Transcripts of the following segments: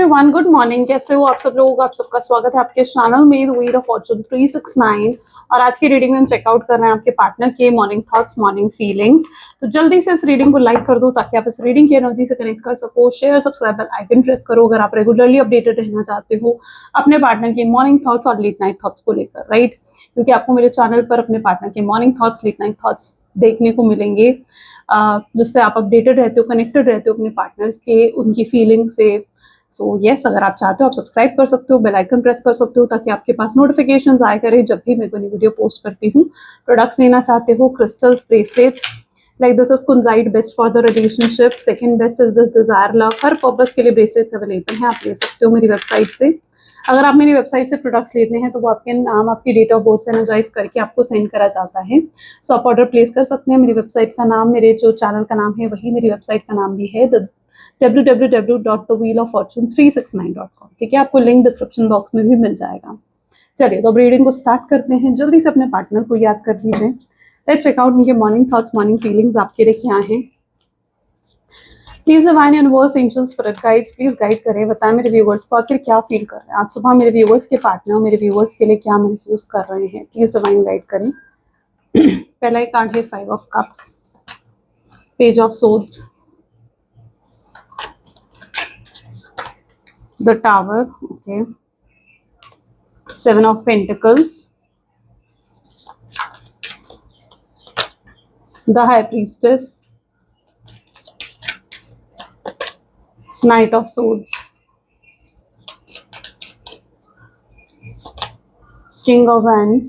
Everyone, good morning. कैसे हो आप सब लोग? आप सबका स्वागत है आपके चैनल में द व्हील ऑफ फॉर्चून 369। और आज की रीडिंग में हम चेकआउट कर रहे हैं आपके पार्टनर के मॉर्निंग थॉट्स, मॉर्निंग फीलिंग्स। तो जल्दी से इस रीडिंग को लाइक कर दो ताकि आप इस रीडिंग की एनर्जी से कनेक्ट कर सको। Share, subscribe bell icon press करो अगर आप रेगुलरली अपडेटेड रहना चाहते हो अपने पार्टनर के मॉर्निंग थॉट्स और लेट नाइट थॉट्स को लेकर, राइट? क्योंकि आपको मेरे चैनल पर अपने पार्टनर के morning thoughts, late night thoughts देखने को मिलेंगे, जिससे आप अपडेटेड रहते हो, कनेक्टेड रहते हो अपने पार्टनर्स के, उनकी फीलिंग से। सो यस, अगर आप चाहते हो आप सब्सक्राइब कर सकते हो, बेल आइकन प्रेस कर सकते हो ताकि आपके पास नोटिफिकेशंस आया करे जब भी मैं कोई वीडियो पोस्ट करती हूँ। प्रोडक्ट्स लेना चाहते हो, crystals, bracelets, like this is kunzite, best for the relationship. Second best is this desire love. हर पर्पस के लिए ब्रेसलेट्स अवेलेबल हैं, आप ले सकते हो मेरी वेबसाइट से। अगर आप मेरी वेबसाइट से प्रोडक्ट्स लेते हैं तो वो आपके नाम, आपकी डेट ऑफ बर्थ से एनर्जाइज करके आपको सेंड करा जाता है। सो आप ऑर्डर प्लेस कर सकते हैं। मेरी वेबसाइट का नाम, मेरे जो चैनल का नाम है वही मेरी वेबसाइट का नाम भी है, www.thewheeloffortune369.com। ठीक है, आपको लिंक डिस्क्रिप्शन बॉक्स में भी मिल जाएगा। चलिए, तो अब रीडिंग को स्टार्ट करते हैं। जल्दी से अपने पार्टनर को याद कर लीजिए। लेट्स चेक आउट उनके मॉर्निंग थॉट्स, मॉर्निंग फीलिंग्स आपके लिए क्या हैं। Please divine universe, angels, spirit guides, please guide करें, बताएं मेरे व्यूवर्स को आखिर क्या फील कर रहे हैं आज सुबह। मेरे व्यूवर्स के पार्टनर मेरे व्यूवर्स के लिए क्या महसूस कर रहे हैं, प्लीज डिवाइन गाइड करें। पहला ही कार्ड है 5 of cups, page of swords, the tower, okay, 7 of pentacles, the high priestess, knight of swords, king of wands,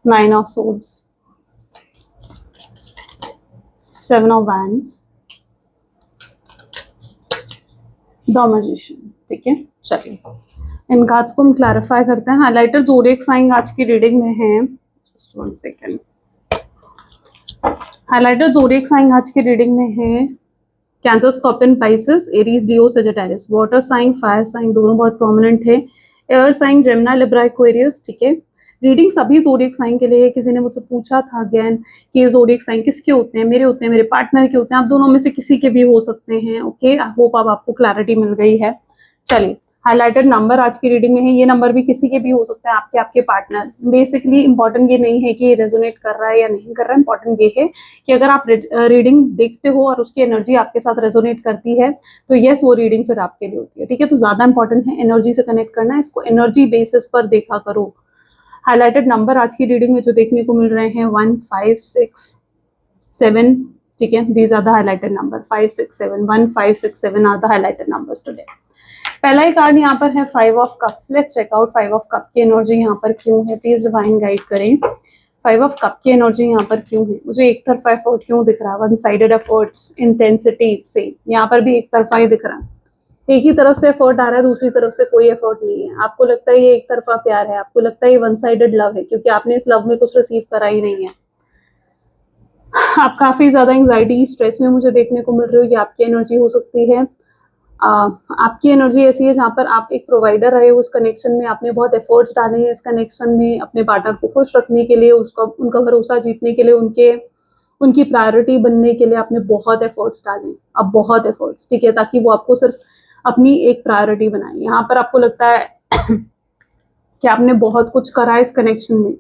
9 of swords, 7 of wands, the magician. ठीक है, चलिए इन कार्ड्स को हम क्लैरिफाई करते हैं। हाइलाइटर ज़ोडिएक साइन आज की रीडिंग में है, just 1 second. Highlighter zodiac sign आज की रीडिंग में है Cancer, Scorpion, Pisces, Aries, Leo, Sagittarius. Water sign, fire sign दोनों बहुत प्रोमिनेंट है। Air sign, Gemini, Libra, Aquarius. ठीक है, रीडिंग सभी ज़ोडिएक साइन के लिए है। किसी ने मुझसे पूछा था अगेन कि ये ज़ोडिएक साइन किसके होते हैं, मेरे होते हैं, मेरे पार्टनर के होते हैं। आप दोनों में से किसी के भी हो सकते हैं। ओके, आई होप अब आपको क्लैरिटी मिल गई है। चलिए, हाइलाइटेड नंबर आज की रीडिंग में है, ये नंबर भी किसी के भी हो सकते हैं, आपके पार्टनर। बेसिकली इंपॉर्टेंट ये नहीं है कि ये रेजोनेट कर रहा है या नहीं कर रहा है, इंपॉर्टेंट ये है कि अगर आप रीडिंग देखते हो और उसकी एनर्जी आपके साथ रेजोनेट करती है तो यस, वो रीडिंग फिर आपके लिए होती है। ठीक है, तो ज्यादा इंपॉर्टेंट है एनर्जी से कनेक्ट करना, इसको एनर्जी बेसिस पर देखा करो। हाइलाइटेड नंबर आज की रीडिंग में जो देखने को मिल रहे हैं 1, 5, 6, 7। ठीक है, these are the highlighted number 5, 6, 7। 1, 5, 6, 7 are the highlighted numbers today. पहला ही कार्ड यहाँ पर है 5 of cups. Let's check out 5 of cup की एनर्जी यहाँ पर क्यों है, प्लीज डिवाइन गाइड करें। 5 ऑफ कप की एनर्जी यहाँ पर क्यों है, मुझे एक तरफा एफर्ट क्यों दिख रहा है, वन साइडेड एफर्ट्स, इंटेंसिटी से। यहाँ पर भी एक तरफा ही दिख रहा है, एक ही तरफ से एफर्ट आ रहा है, दूसरी तरफ से कोई एफर्ट नहीं है। आपको लगता है ये एक तरफा प्यार है, आपको लगता है ये वन साइडेड लव है, क्योंकि आपने इस लव में कुछ रिसीव करा ही नहीं है। आप काफी ज्यादा एंग्जाइटी, स्ट्रेस में मुझे देखने को मिल रही हो, ये आपकी एनर्जी हो सकती है। आपकी एनर्जी ऐसी है जहाँ पर आप एक प्रोवाइडर रहे हो, उस कनेक्शन में आपने बहुत एफर्ट्स डाले हैं, इस कनेक्शन में अपने पार्टनर को खुश रखने के लिए, उसका उनका भरोसा जीतने के लिए, उनकी प्रायोरिटी बनने के लिए आपने बहुत एफर्ट्स डाले। अब बहुत एफर्ट्स, ठीक है, ताकि वो आपको सिर्फ अपनी एक प्रायोरिटी बनाए। यहाँ पर आपको लगता है कि आपने बहुत कुछ करा है इस कनेक्शन में,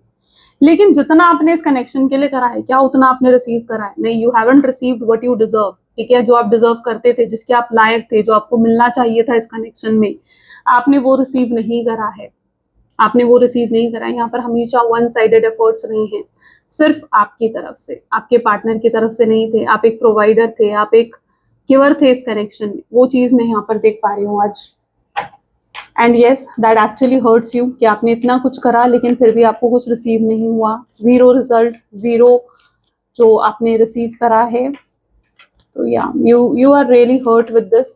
लेकिन जितना आपने इस कनेक्शन के लिए करा है, क्या उतना आपने रिसीव करा है? नहीं, you haven't received what you deserve. ठीक है, जो आप डिजर्व करते थे, जिसके आप लायक थे, जो आपको मिलना चाहिए था इस कनेक्शन में, आपने वो रिसीव नहीं करा है। आपने वो रिसीव नहीं करा है। यहाँ पर हमेशा वन साइडेड एफर्ट्स रहे हैं, सिर्फ आपकी तरफ से, आपके पार्टनर की तरफ से नहीं थे। आप एक प्रोवाइडर थे, आप एक गिवर थे इस कनेक्शन में। वो चीज मैं यहाँ पर देख पा रही हूँ आज। And yes, that actually hurts you कि आपने इतना कुछ करा लेकिन फिर भी आपको कुछ रिसीव नहीं हुआ। जीरो रिजल्ट, जीरो जो आपने रिसीव करा है। तो या you are really hurt with this,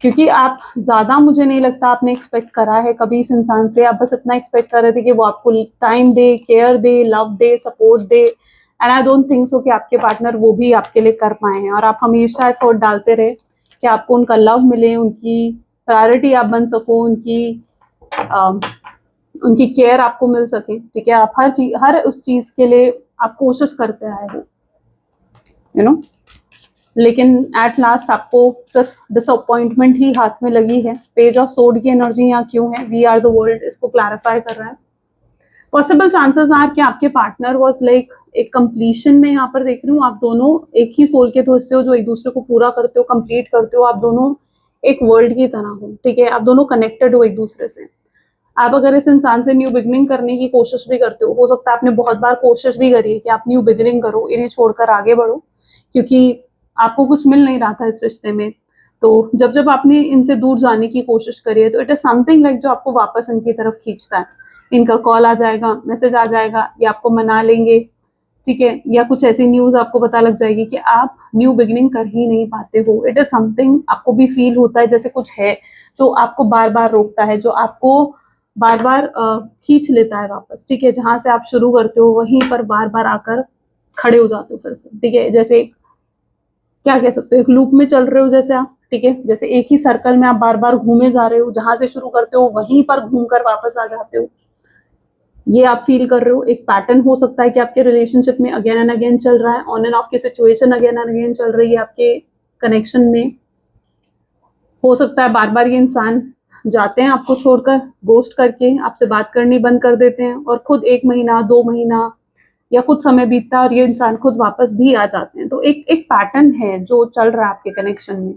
क्योंकि आप ज्यादा, मुझे नहीं लगता आपने एक्सपेक्ट करा है कभी इस इंसान से। आप बस इतना एक्सपेक्ट कर रहे थे कि वो आपको time they, care they, love they, support they. And I don't think so कि आपके पार्टनर वो भी आपके लिए कर पाए हैं। और आप हमेशा एफर्ट डालते रहे कि आपको उनका लव मिले, उनकी प्रायोरिटी आप बन सको, उनकी केयर आपको मिल सके। ठीक है, आप हर उस चीज के लिए आप कोशिश करते आए हो, यू नो। लेकिन एट लास्ट आपको सिर्फ डिसअपॉइंटमेंट ही हाथ में लगी है। पेज ऑफ सोर्ड की एनर्जी यहाँ क्यों है, वी आर द वर्ल्ड, इसको क्लैरिफाई कर रहा है। पॉसिबल चांसेस आर कि आपके पार्टनर वाज लाइक एक कंप्लीशन में, यहाँ पर देख रही हूँ आप दोनों एक ही सोल के तो हिस्से हो जो एक दूसरे को पूरा करते हो, कंप्लीट करते हो, आप दोनों एक वर्ल्ड की तरह हो, ठीक है, आप दोनों कनेक्टेड हो एक दूसरे से। आप अगर इस इंसान से न्यू बिगनिंग करने की कोशिश भी करते हो सकता है आपने बहुत बार कोशिश भी करी है कि आप न्यू बिगनिंग करो, इन्हें छोड़कर आगे बढ़ो, क्योंकि आपको कुछ मिल नहीं रहा था इस रिश्ते में। तो जब जब आपने इनसे दूर जाने की कोशिश करी है तो इट इज समथिंग लाइक जो आपको वापस इनकी तरफ खींचता है। इनका कॉल आ जाएगा, मैसेज आ जाएगा, या आपको मना लेंगे, ठीक है, या कुछ ऐसी न्यूज आपको पता लग जाएगी कि आप न्यू बिगिनिंग कर ही नहीं पाते हो। इट इज समथिंग आपको भी फील होता है जैसे कुछ है जो आपको बार बार रोकता है, जो आपको बार बार खींच लेता है वापस, ठीक है, जहां से आप शुरू करते हो वहीं पर बार बार आकर खड़े हो जाते हो फिर से, ठीक है, जैसे क्या कह सकते हो, एक लूप में चल रहे हो जैसे आप, ठीक है, जैसे एक ही सर्कल में आप बार बार घूमे जा रहे हो, जहां से शुरू करते हो वहीं पर घूमकर वापस आ जाते हो, ये आप फील कर रहे हो। एक पैटर्न हो सकता है कि आपके रिलेशनशिप में अगेन एंड अगेन चल रहा है, ऑन एंड ऑफ की सिचुएशन अगेन एंड अगेन चल रही है आपके कनेक्शन में। हो सकता है बार बार ये इंसान जाते हैं आपको छोड़कर, गोस्ट करके आपसे बात करनी बंद कर देते हैं, और खुद 1 महीना 2 महीना या कुछ समय बीतता है और ये इंसान खुद वापस भी आ जाते हैं। तो एक एक पैटर्न है जो चल रहा है आपके कनेक्शन में।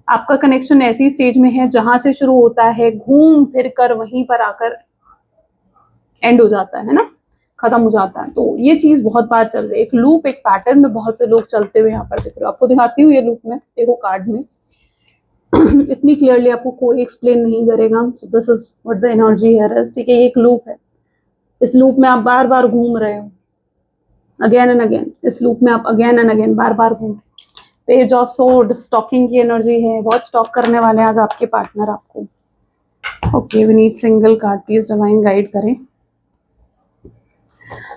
आपका कनेक्शन ऐसी स्टेज में है जहां से शुरू होता है, घूम फिर कर वहीं पर आकर एंड हो जाता है ना, खत्म हो जाता है। तो ये चीज बहुत बार चल रही है, एक लूप, एक पैटर्न में बहुत से लोग चलते हुए यहाँ पर दिख रहे हो। आपको दिखाती हूँ ये लूप में, देखो कार्ड में इतनी क्लियरली आपको कोई एक्सप्लेन नहीं करेगा। So this is what the energy here is, ठीक है, ये एक लूप है, इस लूप में आप बार बार घूम रहे हो अगेन एंड अगेन, इस लूप में आप अगेन एंड अगेन बार बार घूम। पेज ऑफ सोर्ड स्टॉकिंग की एनर्जी है, बहुत स्टॉक करने वाले हैं आज आपके पार्टनर आपको। Okay, we need single card, please divine guide करें।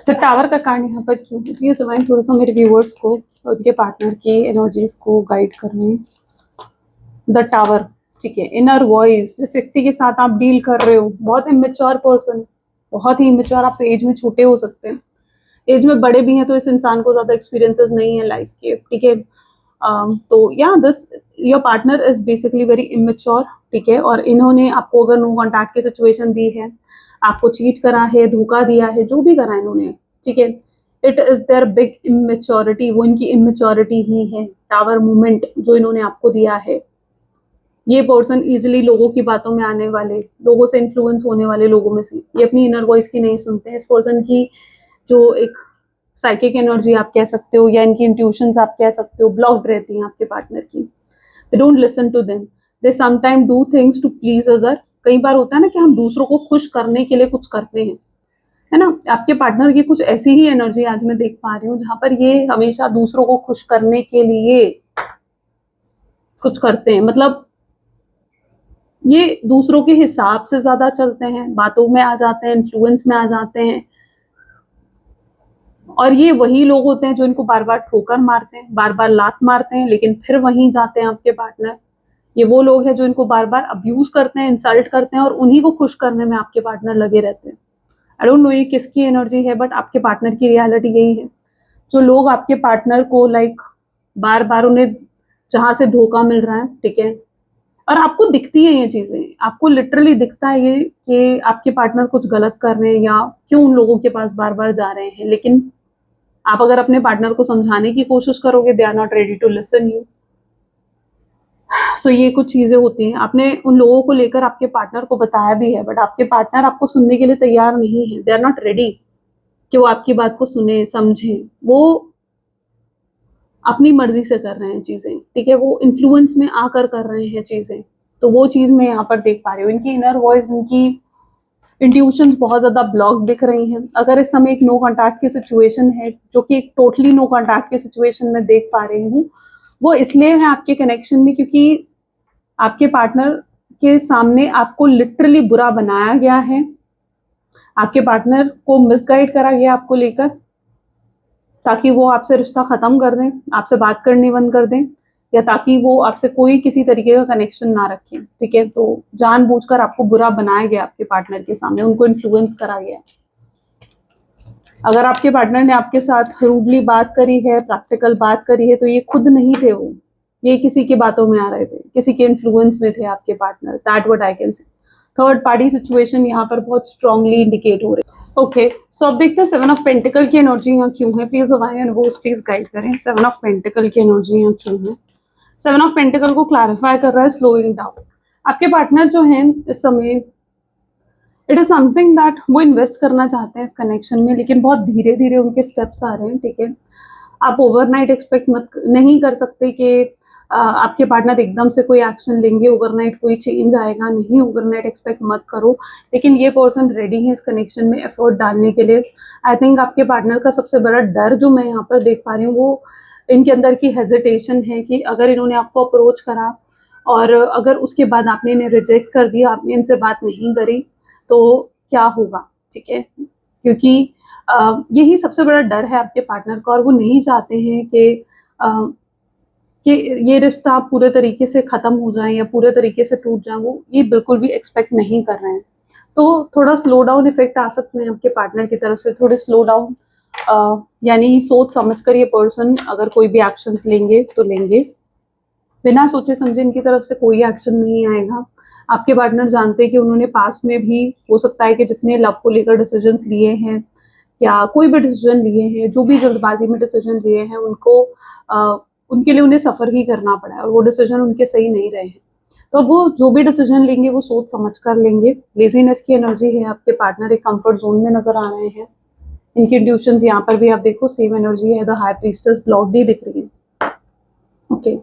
तो टावर का कार्ड यहाँ पर क्यों, प्लीज डिवाइन थोड़ा सा मेरे व्यूअर्स को और उनके पार्टनर की एनर्जीज को गाइड कर रहे हैं। द टावर, ठीक है, इनर वॉइस, जिस व्यक्ति के साथ आप डील कर रहे हो बहुत इमेच्योर पर्सन, बहुत ही इमेच्योर, आपसे एज में छोटे हो सकते हैं, एज में बड़े भी हैं तो इस इंसान को ज्यादा एक्सपीरियंसेस नहीं है लाइफ के, ठीक है। तो या this your partner is basically very immature, ठीक है, और इन्होंने आपको अगर नो कॉन्टैक्ट की सिचुएशन दी है, आपको चीट करा है, धोखा दिया है, जो भी करा इन्होंने, ठीक है, it is there big immaturity, वो इनकी इमेच्योरिटी ही है। टावर मूवमेंट जो इन्होंने आपको दिया है, ये पर्सन इजिली लोगों की बातों में आने वाले, लोगों से इन्फ्लुएंस होने वाले लोगों में से, ये अपनी इनर वॉइस की नहीं सुनते हैं। इस पर्सन की जो एक साइकिक एनर्जी आप कह सकते हो या इनकी इंट्यूशंस आप कह सकते हो, ब्लॉक्ड रहती हैं आपके पार्टनर की। They don't listen to them, they sometime do things to please other. कई बार होता है ना कि हम दूसरों को खुश करने के लिए कुछ करते हैं, है ना। आपके पार्टनर की कुछ ऐसी ही एनर्जी आज मैं देख पा रही हूँ जहां पर ये हमेशा दूसरों को खुश करने के लिए कुछ करते हैं, मतलब ये दूसरों के हिसाब से ज्यादा चलते हैं, बातों में आ जाते हैं, इन्फ्लुएंस में आ जाते हैं, और ये वही लोग होते हैं जो इनको बार बार ठोकर मारते हैं, बार बार लात मारते हैं, लेकिन फिर वहीं जाते हैं आपके पार्टनर। ये वो लोग हैं जो इनको बार बार अब्यूज करते हैं, इंसल्ट करते हैं, और उन्हीं को खुश करने में आपके पार्टनर लगे रहते हैं। आई डोंट नो ये किसकी एनर्जी है, बट आपके पार्टनर की रियलिटी यही है। जो लोग आपके पार्टनर को लाइक बार बार उन्हें जहां से धोखा मिल रहा है, ठीक है, और आपको दिखती है ये चीजें, आपको लिटरली दिखता है ये कि आपके पार्टनर कुछ गलत कर रहे हैं या क्यों उन लोगों के पास बार बार जा रहे हैं, लेकिन आप अगर अपने पार्टनर को समझाने की कोशिश करोगे, they are not ready to listen you. So ये कुछ चीजें होती हैं, आपने उन लोगों को लेकर आपके पार्टनर को बताया भी है, बट आपके पार्टनर आपको सुनने के लिए तैयार नहीं है, दे आर नॉट रेडी कि वो आपकी बात को सुने समझे। वो अपनी मर्जी से कर रहे हैं चीजें, ठीक है, वो इन्फ्लुएंस में आकर कर रहे हैं चीजें। तो वो चीज मैं यहाँ पर देख पा रही हूँ, इनकी इनर वॉइस, इनकी इंट्यूशंस बहुत ज्यादा ब्लॉक दिख रही हैं। अगर इस समय एक नो कॉन्टैक्ट की सिचुएशन है, जो कि एक टोटली नो कॉन्टैक्ट की सिचुएशन में देख पा रही हूँ, वो इसलिए है आपके कनेक्शन में क्योंकि आपके पार्टनर के सामने आपको लिटरली बुरा बनाया गया है, आपके पार्टनर को मिसगाइड करा गया आपको लेकर, ताकि वो आपसे रिश्ता खत्म कर दें, आपसे बात करनी बंद कर दें, या ताकि वो आपसे कोई किसी तरीके का कनेक्शन ना रखें, ठीक है। तो जानबूझकर आपको बुरा बनाया गया आपके पार्टनर के सामने, उनको इन्फ्लुएंस करा गया। अगर आपके पार्टनर ने आपके साथ रूडली बात करी है, प्रैक्टिकल बात करी है, तो ये खुद नहीं थे वो, ये किसी की बातों में आ रहे थे, किसी के इन्फ्लुएंस में थे आपके partner, that what I can say. Third party situation यहाँ पर बहुत स्ट्रांगली इंडिकेट हो रही है। ओके, सो अब देखते हैं 7 ऑफ पेंटिकल की एनर्जी यहाँ क्यों है। Please divine and host please guide करें 7 ऑफ पेंटिकल की एनर्जी यहाँ क्यों है। 7 ऑफ पेंटिकल को क्लैरिफाई कर रहा है स्लोइंग डाउन। आपके पार्टनर जो हैं इस समय, इट इज समथिंग दैट वो इन्वेस्ट करना चाहते हैं इस कनेक्शन में, लेकिन बहुत धीरे धीरे उनके स्टेप्स आ रहे हैं, ठीक है। आप ओवरनाइट एक्सपेक्ट मत नहीं कर सकते कि आपके पार्टनर एकदम से कोई एक्शन लेंगे, ओवरनाइट कोई चेंज आएगा, नहीं ओवरनाइट एक्सपेक्ट मत करो। लेकिन ये पर्सन रेडी है इस कनेक्शन में एफर्ट डालने के लिए। आई थिंक आपके पार्टनर का सबसे बड़ा डर जो मैं यहाँ पर देख पा रही हूँ, वो इनके अंदर की हेजिटेशन है कि अगर इन्होंने आपको अप्रोच करा और अगर उसके बाद आपने इन्हें रिजेक्ट कर दिया, आपने इनसे बात नहीं करी, तो क्या होगा, ठीक है। क्योंकि यही सबसे बड़ा डर है आपके पार्टनर का, और वो नहीं चाहते हैं कि ये रिश्ता पूरे तरीके से ख़त्म हो जाए या पूरे तरीके से टूट जाए, वो ये बिल्कुल भी एक्सपेक्ट नहीं कर रहे हैं। तो थोड़ा स्लो डाउन इफेक्ट आ सकते हैं आपके पार्टनर की तरफ से, थोड़े स्लो डाउन, यानी सोच समझ कर ये पर्सन अगर कोई भी एक्शंस लेंगे तो लेंगे, बिना सोचे समझे इनकी तरफ से कोई एक्शन नहीं आएगा। आपके पार्टनर जानते हैं कि उन्होंने पास्ट में भी हो सकता है कि जितने लव को लेकर डिसीजंस लिए हैं या कोई भी डिसीजन लिए हैं, जो भी जल्दबाजी में डिसीजन लिए हैं, उनके लिए उन्हें सफ़र ही करना पड़ा है और वो डिसीजन उनके सही नहीं रहे हैं। तो वो जो भी डिसीजन लेंगे वो सोच समझ कर लेंगे। लेजीनेस की एनर्जी है आपके पार्टनर, एक कंफर्ट जोन में नजर आ रहे हैं। इनकी इंट्यूशंस यहाँ पर भी आप देखो सेम एनर्जी है, द हाई प्रीस्टेस ब्लॉक्ड ही दिख रही है। ओके,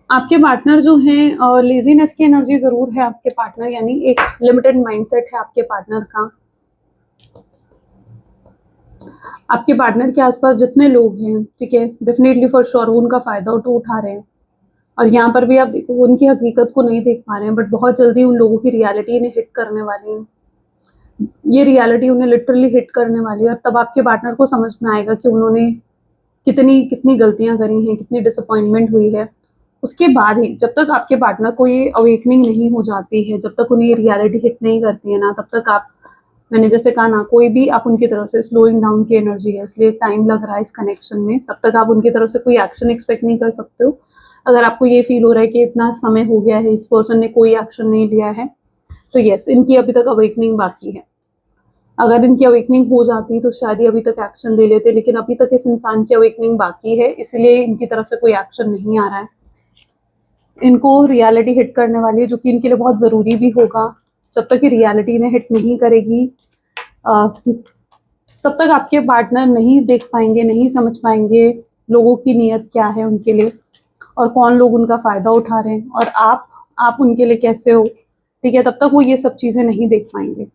आपके पार्टनर जो हैं, लेजीनेस की एनर्जी जरूर है आपके पार्टनर, यानी एक लिमिटेड माइंडसेट है आपके पार्टनर का। आपके पार्टनर के आसपास जितने लोग हैं, ठीक है, डेफिनेटली फॉर श्योर वो उनका फायदा तो उठा रहे हैं। और यहाँ पर भी आप देखो वो उनकी हकीकत को नहीं देख पा रहे हैं, बट बहुत जल्दी उन लोगों की रियलिटी इन्हें हिट करने वाली है। ये रियलिटी उन्हें लिटरली हिट करने वाली है, और तब आपके पार्टनर को समझ में आएगा कि उन्होंने कितनी कितनी गलतियां करी हैं, कितनी डिसअपॉइंटमेंट हुई है। उसके बाद ही, जब तक आपके पार्टनर को ये अवेकनिंग नहीं हो जाती है, जब तक उन्हें ये रियलिटी हिट नहीं करती है ना, तब तक आप, मैंने जैसे कहा ना, कोई भी आप उनकी तरफ से स्लोइंग डाउन की एनर्जी है, इसलिए टाइम लग रहा है इस कनेक्शन में, तब तक आप उनकी तरफ से कोई एक्शन एक्सपेक्ट नहीं कर सकते हो। अगर आपको ये फील हो रहा है कि इतना समय हो गया है, इस पर्सन ने कोई एक्शन नहीं लिया है, तो यस, इनकी अभी तक अवेकनिंग बाकी है। अगर इनकी अवेकनिंग हो जाती तो शायद ही अभी तक एक्शन ले लेते, लेकिन अभी तक इस इंसान की अवेकनिंग बाकी है, इसलिए इनकी तरफ से कोई एक्शन नहीं आ रहा है। इनको रियलिटी हिट करने वाली है, जो कि इनके लिए बहुत ज़रूरी भी होगा। जब तक ये रियलिटी इन्हें हिट नहीं करेगी, तब तक आपके पार्टनर नहीं देख पाएंगे, नहीं समझ पाएंगे लोगों की नीयत क्या है उनके लिए, और कौन लोग उनका फ़ायदा उठा रहे हैं, और आप उनके लिए कैसे हो, ठीक है। तब तक वो ये सब चीज़ें नहीं देख पाएंगे।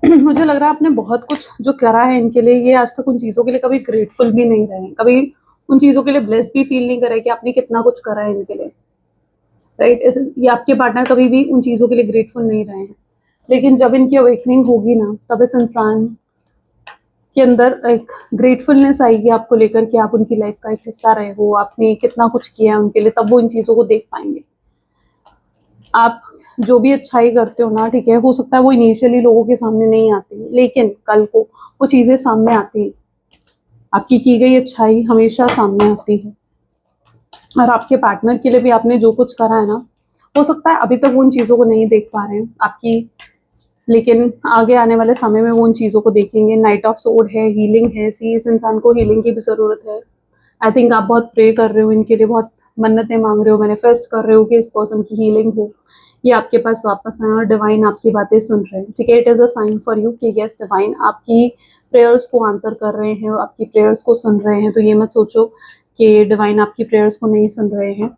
मुझे लग रहा है आपने बहुत कुछ जो करा है इनके लिए, ये आज तक उन चीज़ों के लिए कभी ग्रेटफुल भी नहीं रहे हैं, कभी उन चीज़ों के लिए ब्लेस्ड भी फील नहीं करे कि आपने कितना कुछ करा है इनके लिए, राइट। ये आपके पार्टनर कभी भी उन चीज़ों के लिए ग्रेटफुल नहीं रहे हैं। लेकिन जब इनकी अवेकनिंग होगी ना, तब इस इंसान के अंदर एक ग्रेटफुलनेस आएगी आपको लेकर कि आप उनकी लाइफ का एक हिस्सा रहे हो, आपने कितना कुछ किया है उनके लिए, तब वो इन चीज़ों को देख पाएंगे। आप जो भी अच्छाई करते हो ना, ठीक है, हो सकता है वो इनिशियली लोगों के सामने नहीं आती, लेकिन कल को वो चीज़ें सामने आती हैं। आपकी की गई अच्छाई हमेशा सामने आती है, और आपके पार्टनर के लिए भी आपने जो कुछ करा है ना, हो सकता है अभी तक वो उन चीज़ों को नहीं देख पा रहे हैं आपकी, लेकिन आगे आने वाले समय में वो उन चीज़ों को देखेंगे। नाइट ऑफ सोर्ड है, हीलिंग है, सी इस इंसान को हीलिंग की भी ज़रूरत है। आई थिंक आप बहुत प्रे कर रहे हो इनके लिए, बहुत मन्नतें मांग रहे हो, मैनिफेस्ट कर रहे हो कि इस पर्सन की हीलिंग हो, ये आपके पास वापस आए, और डिवाइन आपकी बातें सुन रहे हैं, ठीक है। It is a sign for you कि यस, डिवाइन आपकी प्रेयर्स को आंसर कर रहे हैं, आपकी प्रेयर्स को सुन रहे हैं। तो ये मत सोचो कि डिवाइन आपकी प्रेयर्स को नहीं सुन रहे हैं,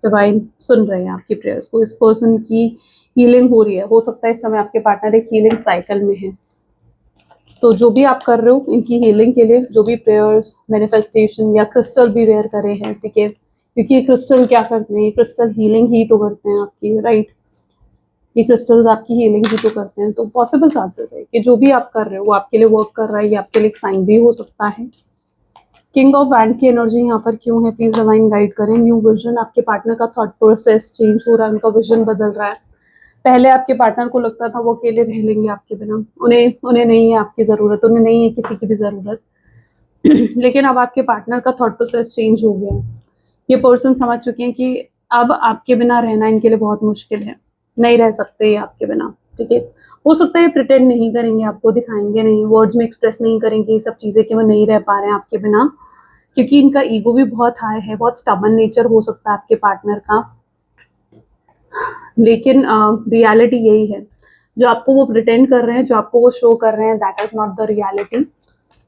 डिवाइन सुन रहे हैं आपकी प्रेयर्स को। इस पर्सन की हीलिंग हो रही है, हो सकता है इस समय आपके पार्टनर एक हीलिंग साइकिल में है। तो जो भी आप कर रहे हो इनकी हीलिंग के लिए, जो भी प्रेयर्स, मैनिफेस्टेशन या क्रिस्टल भी वेयर करे हैं, ठीक है, क्योंकि ये क्रिस्टल क्या करते हैं, ये क्रिस्टल हीलिंग ही तो करते हैं आपकी, राइट। ये क्रिस्टल्स आपकी हीलिंग ही तो करते हैं। तो पॉसिबल चांसेस है कि जो भी आप कर रहे हो वो आपके लिए वर्क कर रहा है, ये आपके लिए एक साइन भी हो सकता है। किंग ऑफ वैंड की एनर्जी यहाँ पर क्यों है, प्लीज डिवाइन गाइड करें। न्यू विजन, आपके पार्टनर का थॉट प्रोसेस चेंज हो रहा है, उनका विजन बदल रहा है। पहले आपके पार्टनर को लगता था वो अकेले रह लेंगे आपके बिना, उन्हें नहीं है आपकी ज़रूरत, उन्हें नहीं है किसी की भी ज़रूरत। लेकिन अब आपके पार्टनर का थॉट प्रोसेस चेंज हो गया है। ये पर्सन समझ चुके हैं कि अब आपके बिना रहना इनके लिए बहुत मुश्किल है, नहीं रह सकते ये आपके बिना, ठीक है। हो सकता है प्रिटेंड नहीं करेंगे, आपको दिखाएंगे नहीं, वर्ड्स में एक्सप्रेस नहीं करेंगे ये सब चीज़ें कि वो नहीं रह पा रहे हैं आपके बिना, क्योंकि इनका ईगो भी बहुत हाई है, बहुत स्टबर्न नेचर हो सकता है आपके पार्टनर का। लेकिन रियलिटी यही है, जो आपको वो प्रिटेंड कर रहे हैं, जो आपको वो शो कर रहे हैं, that is not the reality.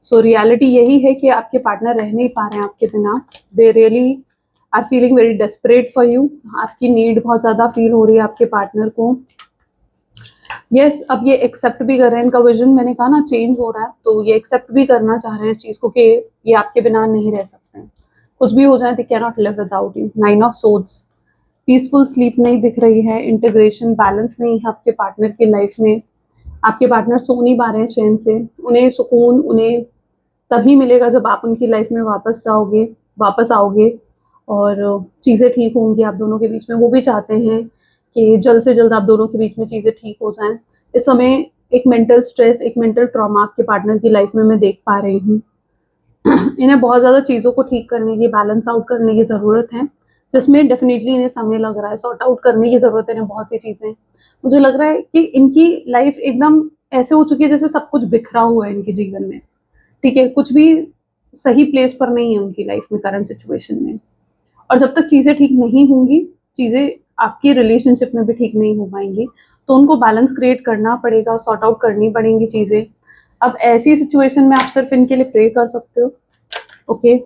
So reality यही है कि आपके पार्टनर रह नहीं पा रहे हैं आपके बिना, they really are feeling very desperate for you, आपकी नीड बहुत ज़्यादा फील हो रही है आपके पार्टनर को। यस, अब ये एक्सेप्ट भी कर रहे हैं, इनका विजन मैंने कहा ना चेंज हो रहा है, तो ये एक्सेप्ट भी करना चाह रहे हैं इस चीज़ को कि ये आपके बिना नहीं रह सकते हैं, कुछ भी हो जाए they can not live without you. 9 of swords, peaceful sleep नहीं दिख रही है, इंटीग्रेशन बैलेंस नहीं है आपके पार्टनर की लाइफ में, आपके पार्टनर सो नहीं पा रहे हैं चैन से, उन्हें सुकून उन्हें तभी मिलेगा जब आप उनकी लाइफ में वापस आओगे और चीज़ें ठीक होंगी आप दोनों के बीच में। वो भी चाहते हैं कि जल्द से जल्द आप दोनों के बीच में चीज़ें ठीक हो जाएं। इस समय एक मेंटल स्ट्रेस, एक मेंटल ट्रॉमा आपके पार्टनर की लाइफ में मैं देख पा रही हूँ। इन्हें बहुत ज़्यादा चीज़ों को ठीक करने की, बैलेंस आउट करने की ज़रूरत है, जिसमें डेफिनेटली इन्हें समय लग रहा है, सॉर्ट आउट करने की ज़रूरत है इन्हें बहुत सी चीज़ें। मुझे लग रहा है कि इनकी लाइफ एकदम ऐसे हो चुकी है जैसे सब कुछ बिखरा हुआ है इनके जीवन में, ठीक है, कुछ भी सही प्लेस पर नहीं है उनकी लाइफ में करंट सिचुएशन में। और जब तक चीज़ें ठीक नहीं होंगी, चीज़ें आपकी रिलेशनशिप में भी ठीक नहीं हो पाएंगी, तो उनको बैलेंस क्रिएट करना पड़ेगा, सॉर्ट आउट करनी पड़ेंगी चीज़ें। अब ऐसी सिचुएशन में आप सिर्फ इनके लिए प्रे कर सकते हो, ओके,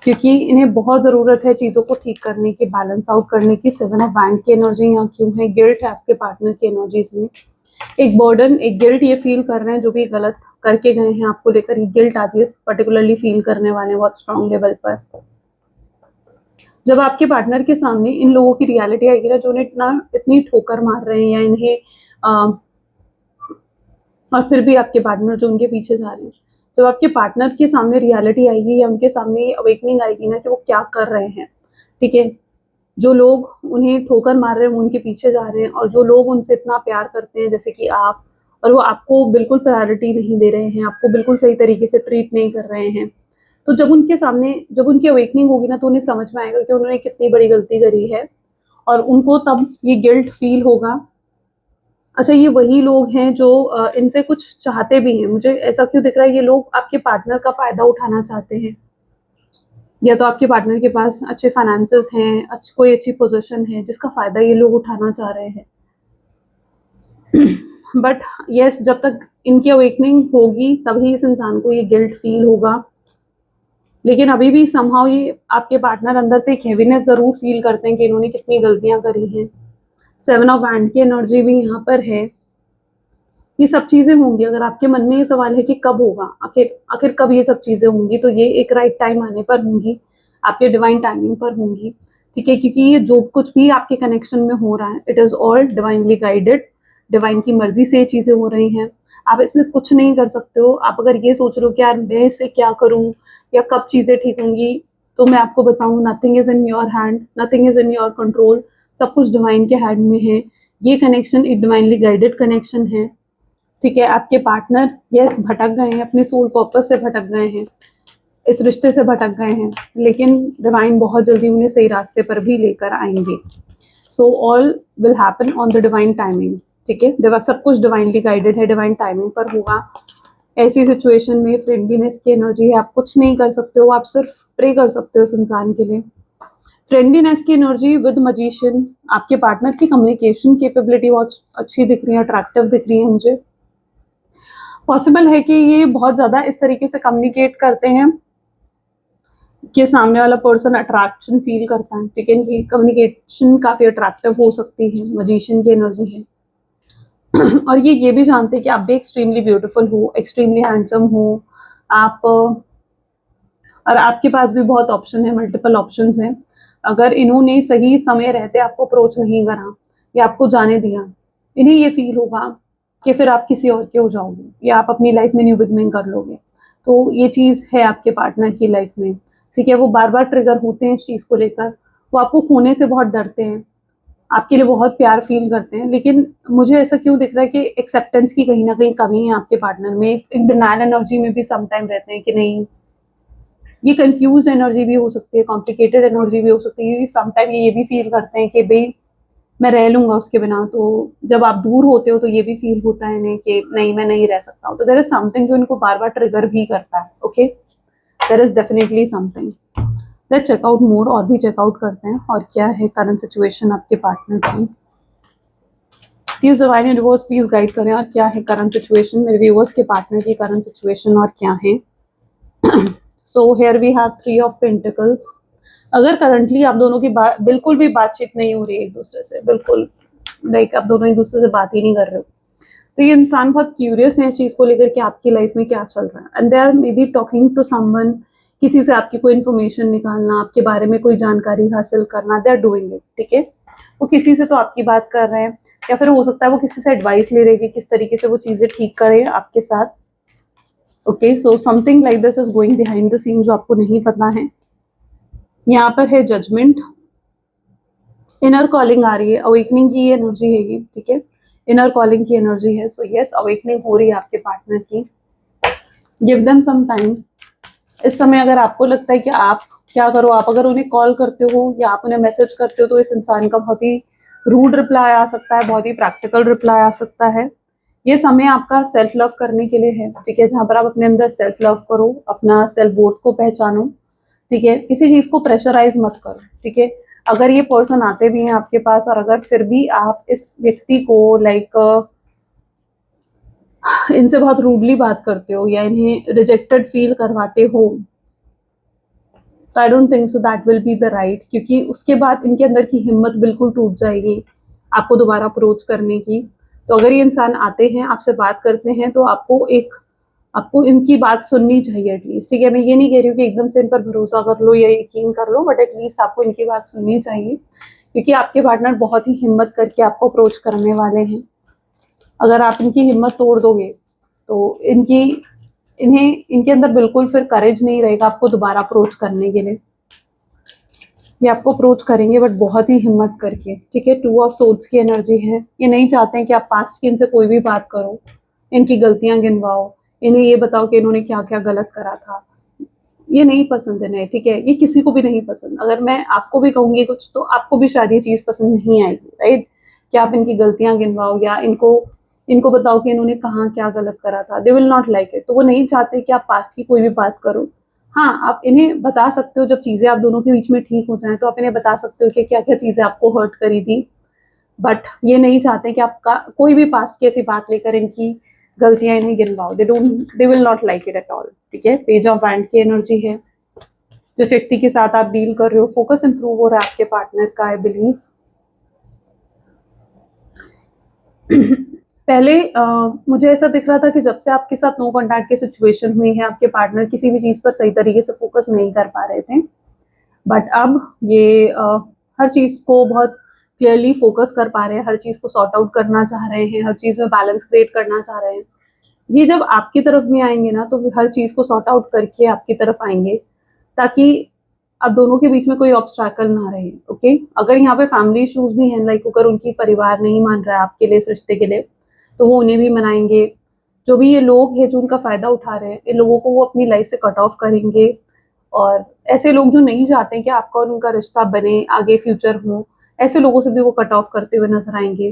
क्योंकि इन्हें बहुत ज़रूरत है चीज़ों को ठीक करने की, बैलेंस आउट करने की। 7 ऑफ वैंड की एनर्जी यहाँ क्यों है? गिल्ट है आपके पार्टनर की एनर्जीज में, एक बर्डन, एक गिल्ट ये फील कर रहे हैं, जो भी गलत करके गए हैं आपको लेकर, ये गिल्ट आज ये पर्टिकुलरली फील करने वाले हैं बहुत स्ट्रॉन्ग लेवल पर। जब आपके पार्टनर के सामने इन लोगों की रियलिटी आएगी ना, जो उन्हें इतनी ठोकर मार रहे हैं या इन्हें और फिर भी आपके पार्टनर जो उनके पीछे जा रहे हैं, जब आपके पार्टनर के सामने रियलिटी आएगी या उनके सामने अवेकनिंग आएगी ना कि वो क्या कर रहे हैं, ठीक है, जो लोग उन्हें ठोकर मार रहे हैं वो उनके पीछे जा रहे हैं, और जो लोग उनसे इतना प्यार करते हैं जैसे कि आप, और वो आपको बिल्कुल प्रायोरिटी नहीं दे रहे हैं, आपको बिल्कुल सही तरीके से ट्रीट नहीं कर रहे हैं, तो जब उनके सामने, जब उनकी अवेकनिंग होगी ना, तो उन्हें समझ में आएगा कि उन्होंने कितनी बड़ी गलती करी है, और उनको तब ये गिल्ट फील होगा। अच्छा, ये वही लोग हैं जो इनसे कुछ चाहते भी हैं, मुझे ऐसा क्यों दिख रहा है ये लोग आपके पार्टनर का फ़ायदा उठाना चाहते हैं, या तो आपके पार्टनर के पास अच्छे फाइनेंसेस हैं, कोई अच्छी पोजीशन है जिसका फ़ायदा ये लोग उठाना चाह रहे हैं। बट यस, जब तक इनकी अवेकनिंग होगी तभी इस इंसान को ये गिल्ट फील होगा, लेकिन अभी भी समहाउ ये आपके पार्टनर अंदर से एक हेवीनेस ज़रूर फील करते हैं कि इन्होंने कितनी गलतियाँ करी हैं। 7 ऑफ वैंड की एनर्जी भी यहाँ पर है। ये सब चीज़ें होंगी, अगर आपके मन में ये सवाल है कि कब होगा, आखिर कब ये सब चीज़ें होंगी, तो ये एक राइट टाइम आने पर होंगी, आपके डिवाइन टाइमिंग पर होंगी, ठीक है, क्योंकि ये जो कुछ भी आपके कनेक्शन में हो रहा है, it is all divinely guided, divine की मर्जी से ये चीज़ें हो रही हैं, आप इसमें कुछ नहीं कर सकते हो। आप अगर ये सोच रहे हो कि यार मैं इसे क्या करूँ या कब चीज़ें ठीक होंगी, तो मैं आपको बताऊँ, nothing is in your hand, nothing is in your control, सब कुछ डिवाइन के हैंड में है। ये कनेक्शन एक डिवाइनली गाइडेड कनेक्शन है, ठीक है। आपके पार्टनर यस भटक गए हैं, अपने सोल पर्पस से भटक गए हैं, इस रिश्ते से भटक गए हैं, लेकिन डिवाइन बहुत जल्दी उन्हें सही रास्ते पर भी लेकर आएंगे। So all will happen on the divine timing, ठीक है, सब कुछ डिवाइनली गाइडेड है, डिवाइन टाइमिंग पर होगा। ऐसी सिचुएशन में फ्रेंडलीनेस की एनर्जी है, आप कुछ नहीं कर सकते हो, आप सिर्फ प्रे कर सकते हो उस इंसान के लिए। फ्रेंडलीनेस की एनर्जी विद मजिशियन, आपके पार्टनर की कम्युनिकेशन कैपेबिलिटी बहुत अच्छी दिख रही है, अट्रैक्टिव दिख रही है मुझे। पॉसिबल है कि ये बहुत ज़्यादा इस तरीके से कम्युनिकेट करते हैं कि सामने वाला पर्सन अट्रैक्शन फील करता है, ठीक है, इनकी कम्युनिकेशन काफ़ी अट्रैक्टिव हो सकती है, मजिशियन की एनर्जी है। और ये भी जानते हैं कि आप भी एक्सट्रीमली ब्यूटीफुल हो, एक्सट्रीमली हैंडसम हो आप, और आपके पास भी बहुत ऑप्शन है, मल्टीपल ऑप्शंस हैं। अगर इन्होंने सही समय रहते आपको अप्रोच नहीं करा या आपको जाने दिया, इन्हें ये फील होगा कि फिर आप किसी और के हो जाओगे या आप अपनी लाइफ में न्यू बिगनिंग कर लोगे। तो ये चीज़ है आपके पार्टनर की लाइफ में, ठीक है, वो बार बार ट्रिगर होते हैं इस चीज़ को लेकर, वो आपको खोने से बहुत डरते हैं, आपके लिए बहुत प्यार फील करते हैं, लेकिन मुझे ऐसा क्यों दिख रहा है कि एक्सेप्टेंस की कहीं ना कहीं कमी है आपके पार्टनर में। एक डिनायल एनर्जी में भी सम टाइम रहते हैं कि नहीं, ये कंफ्यूज्ड एनर्जी भी हो सकती है, कॉम्प्लिकेटेड एनर्जी भी हो सकती है। सम टाइम ये भी फील करते हैं कि भाई मैं रह लूंगा उसके बिना। तो जब आप दूर होते हो तो ये भी फील होता है इन्हें कि नहीं, मैं नहीं रह सकता हूँ। तो देयर इज समथिंग जो इनको बार बार ट्रिगर भी करता है। Okay, there is definitely something. Let's check out more, और भी चेकआउट करते हैं और क्या है करंट सिचुएशन आपके पार्टनर की। Please divine universe please guide करें, और क्या है करंट सिचुएशन मेरे व्यूअर्स के पार्टनर की करंट सिचुएशन और क्या है। So here we have 3 of pentacles. अगर करंटली आप दोनों की बिल्कुल भी बातचीत नहीं हो रही है एक दूसरे से, बिल्कुल लाइक आप दोनों एक दूसरे से बात ही नहीं कर रहे हो, तो ये इंसान बहुत क्यूरियस है इस चीज़ को लेकर कि आपकी लाइफ में क्या चल रहा है। And they are maybe talking to someone, किसी से आपकी कोई इन्फॉर्मेशन निकालना, आपके बारे में कोई जानकारी हासिल करना, दे आर डूइंग इट। ठीक है, वो किसी से तो आपकी बात कर रहे हैं, या फिर हो सकता है वो किसी से एडवाइस ले रहे हैं कि किस तरीके से वो चीज़ें ठीक करें आपके साथ। Okay, so something like this is going behind the scene जो आपको नहीं पता है। यहाँ पर है जजमेंट, इनर कॉलिंग आ रही है, अवेकनिंग की एनर्जी है ये। ठीक है, इनर कॉलिंग की एनर्जी है। सो यस, अवेकनिंग हो रही है आपके पार्टनर की। Give them some time. इस समय अगर आपको लगता है कि आप क्या करो, आप अगर उन्हें कॉल करते हो या आप उन्हें मैसेज करते हो तो इस इंसान का बहुत ही रूड रिप्लाई आ सकता है, बहुत ही प्रैक्टिकल रिप्लाई आ सकता है। ये समय आपका सेल्फ लव करने के लिए है। ठीक है, जहाँ पर आप अपने अंदर सेल्फ लव करो, अपना सेल्फ वर्थ को पहचानो। ठीक है, किसी चीज को प्रेशराइज मत करो। ठीक है, अगर ये पर्सन आते भी हैं आपके पास और अगर फिर भी आप इस व्यक्ति को लाइक इनसे बहुत रूडली बात करते हो या इन्हें रिजेक्टेड फील करवाते हो, तो I don't think so that will be the right, क्योंकि उसके बाद इनके अंदर की हिम्मत बिल्कुल टूट जाएगी आपको दोबारा अप्रोच करने की। तो अगर ये इंसान आते हैं, आपसे बात करते हैं, तो आपको इनकी बात सुननी चाहिए एटलीस्ट। ठीक है, मैं ये नहीं कह रही हूँ कि एकदम से इन पर भरोसा कर लो या यकीन कर लो, बट एटलीस्ट आपको इनकी बात सुननी चाहिए, क्योंकि आपके पार्टनर बहुत ही हिम्मत करके आपको अप्रोच करने वाले हैं। अगर आप इनकी हिम्मत तोड़ दोगे तो इनके अंदर बिल्कुल फिर करेज नहीं रहेगा आपको दोबारा अप्रोच करने के लिए। ये आपको अप्रोच करेंगे बट बहुत ही हिम्मत करके। ठीक है, 2 ऑफ सोर्ड्स की एनर्जी है। ये नहीं चाहते हैं कि आप पास्ट की इनसे कोई भी बात करो, इनकी गलतियां गिनवाओ, इन्हें ये बताओ कि इन्होंने क्या क्या गलत करा था। ये नहीं पसंद है इन्हें। ठीक है, ये किसी को भी नहीं पसंद। अगर मैं आपको भी कहूंगी कुछ तो आपको भी शायद ये चीज़ पसंद नहीं आएगी, राइट? कि आप इनकी गलतियां गिनवाओ या इनको बताओ कि इन्होंने कहाँ क्या गलत करा था। दे विल नॉट लाइक इट। तो वो नहीं चाहते कि आप पास्ट की कोई भी बात करो। हाँ, आप इन्हें बता सकते हो जब चीज़ें आप दोनों के बीच में ठीक हो जाएं, तो आप इन्हें बता सकते हो कि क्या क्या चीज़ें आपको हर्ट करी थी। बट ये नहीं चाहते कि आपका कोई भी पास्ट की ऐसी बात लेकर इनकी गलतियां इन्हें गिनवाओ। They will not like it at all. ठीक है, पेज ऑफ वैंड की एनर्जी है। जिस व्यक्ति के साथ आप डील कर रहे हो, फोकस इंप्रूव हो रहा है आपके पार्टनर का, आई बिलीव। पहले मुझे ऐसा दिख रहा था कि जब से आपके साथ नो कॉन्टैक्ट की सिचुएशन हुई है, आपके पार्टनर किसी भी चीज़ पर सही तरीके से फोकस नहीं कर पा रहे थे। बट अब ये हर चीज़ को बहुत क्लियरली फोकस कर पा रहे हैं, हर चीज़ को सॉर्ट आउट करना चाह रहे हैं, हर चीज़ में बैलेंस क्रिएट करना चाह रहे हैं। ये जब आपकी तरफ भी आएंगे ना, तो हर चीज़ को सॉर्ट आउट करके आपकी तरफ आएंगे, ताकि अब दोनों के बीच में कोई ऑब्स्टैकल ना रहे। ओके, अगर यहाँ पे फैमिली इश्यूज भी हैं, लाइक अगर उनकी परिवार नहीं मान रहा है आपके लिए इस रिश्ते के लिए, तो वो उन्हें भी मनाएंगे। जो भी ये लोग हैं जो उनका फ़ायदा उठा रहे हैं, इन लोगों को वो अपनी लाइफ से कट ऑफ करेंगे। और ऐसे लोग जो नहीं चाहते कि आपका और उनका रिश्ता बने, आगे फ्यूचर हो, ऐसे लोगों से भी वो कट ऑफ करते हुए नजर आएंगे।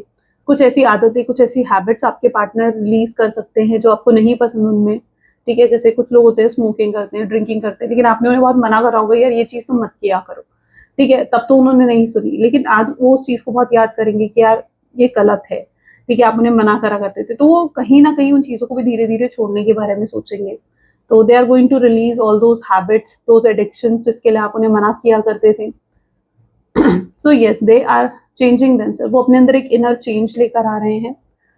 कुछ ऐसी आदतें, कुछ ऐसी हैबिट्स आपके पार्टनर रिलीज कर सकते हैं जो आपको नहीं पसंद उनमें। ठीक है, जैसे कुछ लोग होते हैं स्मोकिंग करते हैं, ड्रिंकिंग करते हैं, लेकिन आपने उन्हें बहुत मना करा होगा, यार ये चीज़ तुम मत किया करो। ठीक है, तब तो उन्होंने नहीं सुनी, लेकिन आज वो उस चीज़ को बहुत याद करेंगे कि यार ये गलत है। ठीक है, आप उन्हें मना करा करते थे, तो वो कहीं ना कहीं उन चीज़ों को भी धीरे धीरे छोड़ने के बारे में सोचेंगे। तो they are going to release all those habits, those addiction जिसके लिए आप उन्हें मना किया करते थे। So yes, they are changing themselves. वो अपने अंदर एक इनर चेंज लेकर आ रहे हैं,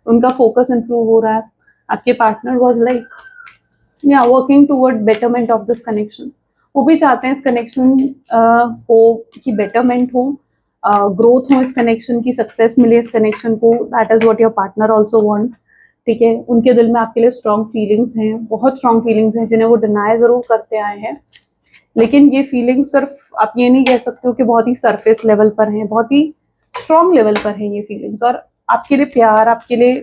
उनका फोकस इंप्रूव हो रहा है। आपके पार्टनर वाज लाइक या working toward betterment of this connection. वो भी चाहते हैं इस कनेक्शन को कि बेटरमेंट हो, ग्रोथ हो, इस कनेक्शन की सक्सेस मिले इस कनेक्शन को। That is what your partner also want. ठीक है, उनके दिल में आपके लिए स्ट्रॉन्ग फीलिंग्स हैं, बहुत स्ट्रॉन्ग फीलिंग्स हैं, जिन्हें वो डिनाई जरूर करते आए हैं। लेकिन ये फीलिंग सिर्फ आप ये नहीं कह सकते हो कि बहुत ही सरफेस लेवल पर हैं, बहुत ही स्ट्रॉन्ग लेवल पर है ये फीलिंग्स, और आपके लिए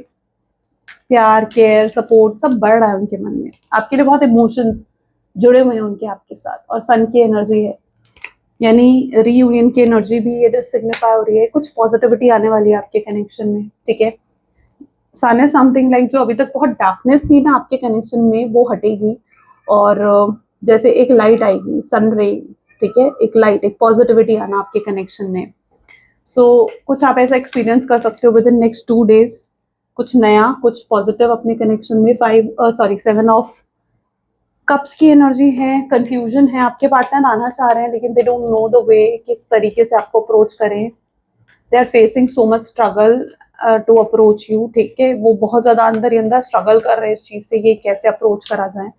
प्यार केयर सपोर्ट सब बढ़ रहा है उनके मन में। आपके लिए बहुत इमोशंस जुड़े हुए हैं उनके आपके साथ। और सन की एनर्जी है, यानी रीयूनियन की एनर्जी भी ये सिग्निफाई हो रही है। कुछ पॉजिटिविटी आने वाली है आपके कनेक्शन में, ठीक है। सन है समथिंग लाइक जो अभी तक बहुत डार्कनेस थी ना आपके कनेक्शन में, वो हटेगी और जैसे एक लाइट आएगी, सन रे, ठीक है, एक लाइट, एक पॉजिटिविटी आना आपके कनेक्शन में। सो कुछ आप ऐसा एक्सपीरियंस कर सकते हो विद इन नेक्स्ट 2 डेज, कुछ नया, कुछ पॉजिटिव अपने कनेक्शन में। 7 ऑफ कप्स की एनर्जी है, कंफ्यूजन है, आपके पार्टनर आना चाह रहे हैं लेकिन they don't know the way, किस तरीके से आपको अप्रोच करें। They are facing so much struggle to approach you, ठीक है। वो बहुत ज़्यादा अंदर ही अंदर स्ट्रगल कर रहे हैं इस चीज़ से, ये कैसे अप्रोच करा जाए।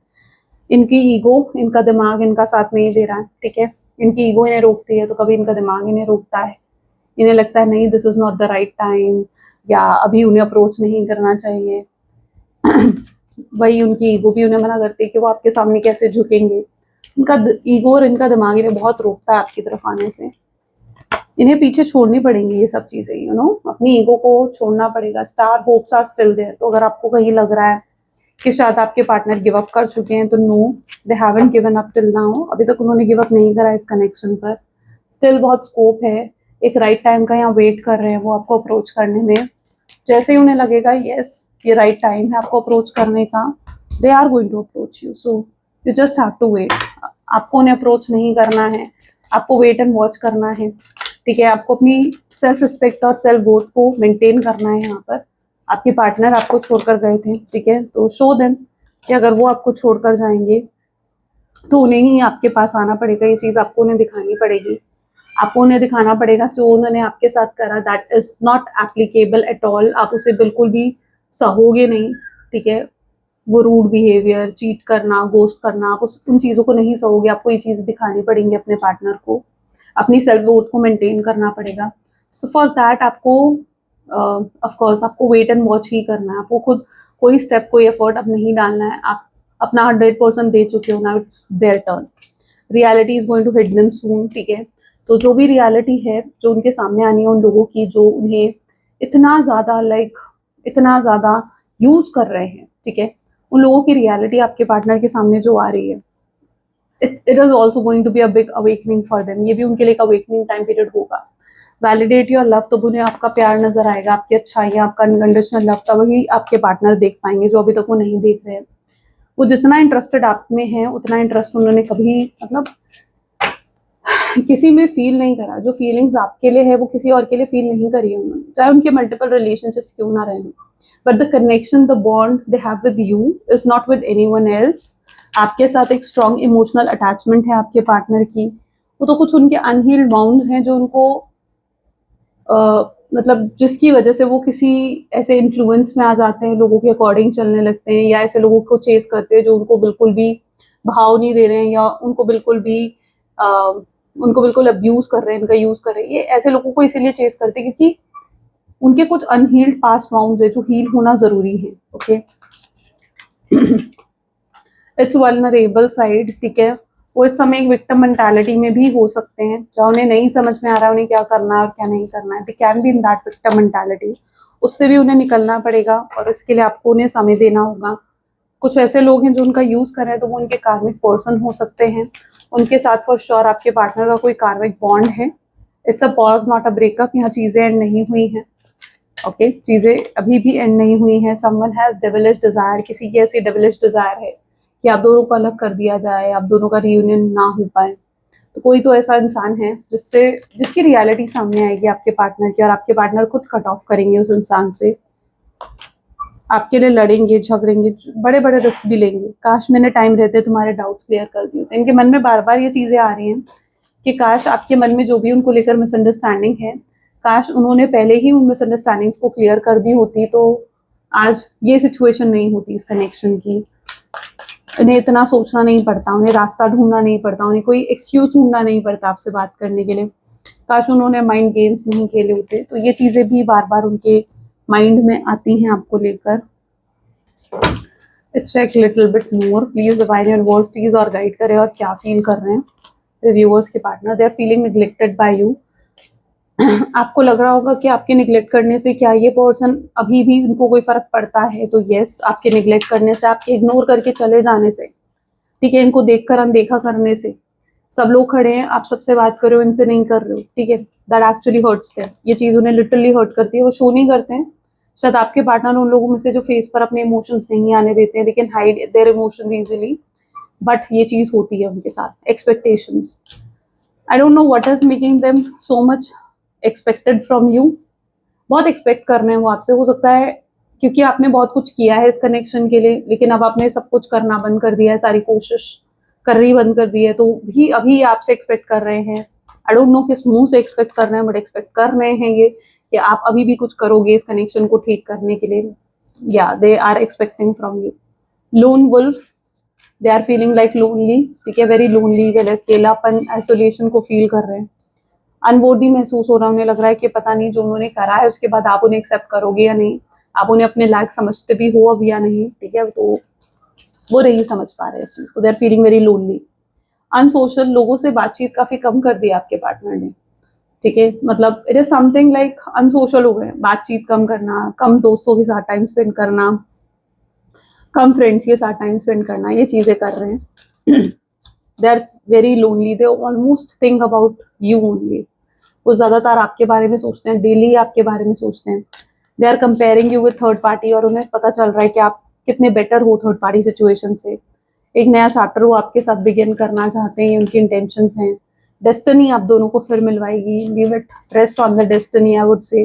इनकी ईगो, इनका दिमाग इनका साथ नहीं दे रहा है, ठीक है। इनकी ईगो इन्हें रोकती है तो कभी इनका दिमाग इन्हें रोकता है। इन्हें लगता है नहीं, this is not the right time, या अभी उन्हें अप्रोच नहीं करना चाहिए। वही उनकी ईगो भी उन्हें मना करती है कि वो आपके सामने कैसे झुकेंगे। उनका ईगो और इनका दिमाग इन्हें बहुत रोकता है आपकी तरफ आने से। इन्हें पीछे छोड़नी पड़ेंगी ये सब चीज़ें, यू नो, अपनी ईगो को छोड़ना पड़ेगा। Star hopes are still there. तो अगर आपको कहीं लग रहा है कि शायद आपके पार्टनर गिव अप कर चुके हैं, तो no, they haven't given up till now. अभी तक उन्होंने गिव अप नहीं करा इस कनेक्शन पर। स्टिल बहुत स्कोप है, एक राइट टाइम का यहाँ वेट कर रहे हैं वो आपको अप्रोच करने में। जैसे ही उन्हें लगेगा यस ये राइट टाइम है आपको अप्रोच करने का, they are going to approach you. So you just have to wait. आपको उन्हें अप्रोच नहीं करना है, आपको वेट एंड वॉच करना है, ठीक है। आपको अपनी सेल्फ रिस्पेक्ट और सेल्फ वर्थ को मेंटेन करना है। यहाँ पर आपके पार्टनर आपको छोड़कर गए थे, ठीक है, तो शो देम कि अगर वो आपको छोड़कर जाएंगे तो उन्हें ही आपके पास आना पड़ेगा। ये चीज़ आपको उन्हें दिखानी पड़ेगी। आपको उन्हें दिखाना पड़ेगा जो उन्होंने आपके साथ करा that is not applicable at all. आप उसे बिल्कुल भी सहोगे नहीं, ठीक है। वो रूड बिहेवियर, चीट करना, गोस्ट करना, आप उन चीज़ों को नहीं सहोगे। आपको ये चीज़ दिखानी पड़ेंगी अपने पार्टनर को। अपनी सेल्फ वर्थ को मेंटेन करना पड़ेगा। सो फॉर दैट आपको ऑफ कोर्स आपको वेट एंड वॉच ही करना है। आपको खुद कोई स्टेप, कोई एफर्ट अब नहीं डालना है। आप अपना 100% दे चुके हो, now it's their turn. Reality is going to hit them soon, ठीक है। तो जो भी रियलिटी है जो उनके सामने आनी है उन लोगों की, जो उन्हें इतना ज़्यादा इतना ज़्यादा यूज़ कर रहे हैं, ठीक है, उन लोगों की रियलिटी आपके पार्टनर के सामने जो आ रही है, it is also going to be a big awakening for them. ये भी उनके लिए एक अवेकनिंग टाइम पीरियड होगा। वैलिडेट योर लव, तो उन्हें आपका प्यार नजर आएगा, आपकी अच्छाइयाँ, आपका अनकंडीशनल लव, तब वही आपके पार्टनर देख पाएंगे जो अभी तक वो नहीं देख रहे हैं। वो जितना इंटरेस्टेड आप में है उतना इंटरेस्ट उन्होंने कभी मतलब किसी में फील नहीं करा। जो फीलिंग्स आपके लिए है वो किसी और के लिए फील नहीं करी है उन्होंने, चाहे उनके मल्टीपल रिलेशनशिप्स क्यों ना रहे। But the connection, the bond they have with you is not with anyone else. आपके साथ एक स्ट्रॉन्ग इमोशनल अटैचमेंट है आपके पार्टनर की। वो तो कुछ उनके अनहील्ड बाउंड्स हैं जो उनको मतलब जिसकी वजह से वो किसी ऐसे इन्फ्लुएंस में आ जाते हैं, लोगों के अकॉर्डिंग चलने लगते हैं, या ऐसे लोगों को चेस करते हैं जो उनको बिल्कुल भी भाव नहीं दे रहे हैं, या उनको बिल्कुल अब्यूज कर रहे हैं, इनका यूज कर रहे हैं। ये ऐसे लोगों को इसीलिए चेस करते हैं क्योंकि उनके कुछ अनहील्ड पास्ट वाउंड्स है जो हील होना जरूरी है, ओके। इट्स वल्नरेबल साइड, ठीक है। वो इस समय एक विक्टिम मेंटालिटी में भी हो सकते हैं, जहाँ उन्हें नहीं समझ में आ रहा है उन्हें क्या करना है और क्या नहीं करना है। They can be in that victim mentality. उससे भी उन्हें निकलना पड़ेगा और इसके लिए आपको उन्हें समय देना होगा। कुछ ऐसे लोग हैं जो उनका यूज कर रहे हैं, तो वो उनके कार्मिक पर्सन हो सकते हैं। उनके साथ फॉर श्योर आपके पार्टनर का कोई कार्मिक बॉन्ड है। It's a pause not a breakup. यहाँ चीजें एंड नहीं हुई हैं, ओके, चीजें अभी भी एंड नहीं हुई हैं। समवन हैज डेविलिश डिजायर, किसी की ऐसी डेविलिश डिजायर है कि आप दोनों को अलग कर दिया जाए, आप दोनों का रियूनियन ना हो पाए। तो कोई तो ऐसा इंसान है जिसकी रियलिटी सामने आएगी आपके पार्टनर की, और आपके पार्टनर खुद कट ऑफ करेंगे उस इंसान से। आपके लिए लड़ेंगे, झगड़ेंगे, बड़े बड़े रिस्क भी लेंगे। काश मैंने टाइम रहते तुम्हारे डाउट्स क्लियर कर दिए होते। इनके मन में बार बार ये चीजें आ रही हैं कि काश आपके मन में जो भी उनको लेकर मिसअंडरस्टैंडिंग है, काश उन्होंने पहले ही उन मिसअंडरस्टैंडिंग्स को क्लियर कर दी होती, तो आज ये सिचुएशन नहीं होती इस कनेक्शन की। उन्हें इतना सोचना नहीं पड़ता, उन्हें रास्ता ढूंढना नहीं पड़ता, उन्हें कोई एक्सक्यूज ढूंढना नहीं पड़ता आपसे बात करने के लिए। काश उन्होंने माइंड गेम्स नहीं खेले होते। तो ये चीज़ें भी बार बार उनके माइंड में आती हैं आपको लेकर। Check little bit more please, divine your words please, और गाइड करें और क्या फील कर रहे हैं रिव्यूअर्स के partner. They are feeling neglected by you. आपको लग रहा होगा कि आपके निगलेक्ट करने से क्या ये पर्सन अभी भी उनको कोई फर्क पड़ता है, तो यस, आपके निगलेक्ट करने से, आपके इग्नोर करके चले जाने से, ठीक है, इनको देखकर अनदेखा करने से, सब लोग खड़े हैं, आप सबसे बात कर रहे हो, इनसे नहीं कर रहे हो, ठीक है, दैट एक्चुअली हर्ट्स देम, ये चीज़ उन्हें लिटरली हर्ट करती है, वो शो नहीं करते हैं। शायद आपके पार्टनर उन लोगों में से जो फेस पर अपने इमोशंस नहीं आने देते हैं, they can hide their emotions easily, but ये चीज़ होती है उनके साथ, expectations. I don't know what is making them so much expected from you. बहुत एक्सपेक्ट कर रहे हैं वो आपसे, हो सकता है क्योंकि आपने बहुत कुछ किया है इस कनेक्शन के लिए, लेकिन अब आपने सब कुछ करना बंद कर दिया है, सारी कोशिश करनी बंद कर दी है, तो भी अभी आपसे एक्सपेक्ट कर रहे हैं। आई डोंट नो किस मुंह से एक्सपेक्ट कर रहे हैं, बट एक्सपेक्ट कर रहे हैं ये कि आप अभी भी कुछ करोगे इस कनेक्शन को ठीक करने के लिए। या they are expecting from you. Lone wolf, they are feeling like lonely, ठीक है, वेरी लोनली, अकेलापन, आइसोलेशन को फील कर रहे हैं, अनवर्दी महसूस हो रहा है, उन्हें लग रहा है कि पता नहीं जो उन्होंने करा है उसके बाद आप उन्हें एक्सेप्ट करोगे या नहीं, आप उन्हें अपने लायक समझते भी हो अब या नहीं, ठीक है, तो वो नहीं समझ पा रहे इस चीज को, they are feeling very lonely. Unsocial, लोगों से बातचीत काफी कम कर दी आपके पार्टनर ने, ठीक है, मतलब it is something like unsocial हो गए, बातचीत कम करना, कम दोस्तों के साथ टाइम स्पेंड करना, कम फ्रेंड्स के साथ टाइम स्पेंड करना, ये चीजें कर रहे हैं। They are very lonely, they almost think about you only, वो ज्यादातर आपके बारे में सोचते हैं, डेली आपके बारे में सोचते हैं। They are comparing you with third party, और उन्हें पता चल रहा है कि आप कितने बेटर हो थर्ड पार्टी सिचुएशन से। एक नया चैप्टर वो आपके साथ बिगिन करना चाहते हैं, उनकी इंटेंशंस हैं। डेस्टिनी आप दोनों को फिर मिलवाएगी, give it, rest on the destiny, I would say.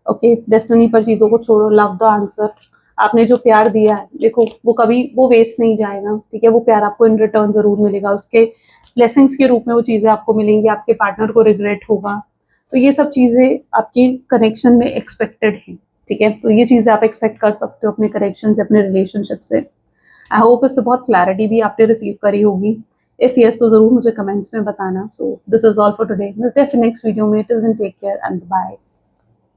Okay, destiny पर चीज़ों को छोड़ो, लव द आंसर। आपने जो प्यार दिया है, देखो वो कभी वो वेस्ट नहीं जाएगा, ठीक है, वो प्यार आपको इन रिटर्न जरूर मिलेगा, उसके ब्लेसिंग्स के रूप में वो चीज़ें आपको मिलेंगी, आपके पार्टनर को रिग्रेट होगा, तो ये सब चीज़ें आपकी कनेक्शन में एक्सपेक्टेड हैं, ठीक है, तो ये चीज़ें आप एक्सपेक्ट कर सकते हो अपने कनेक्शन से, अपने रिलेशनशिप से। आई होप इससे बहुत क्लैरिटी भी आपने रिसीव करी होगी। इफ़ यस तो ज़रूर मुझे कमेंट्स में बताना। So this is all for today, मिलते हैं फिर नेक्स्ट वीडियो में। Till then take care and bye.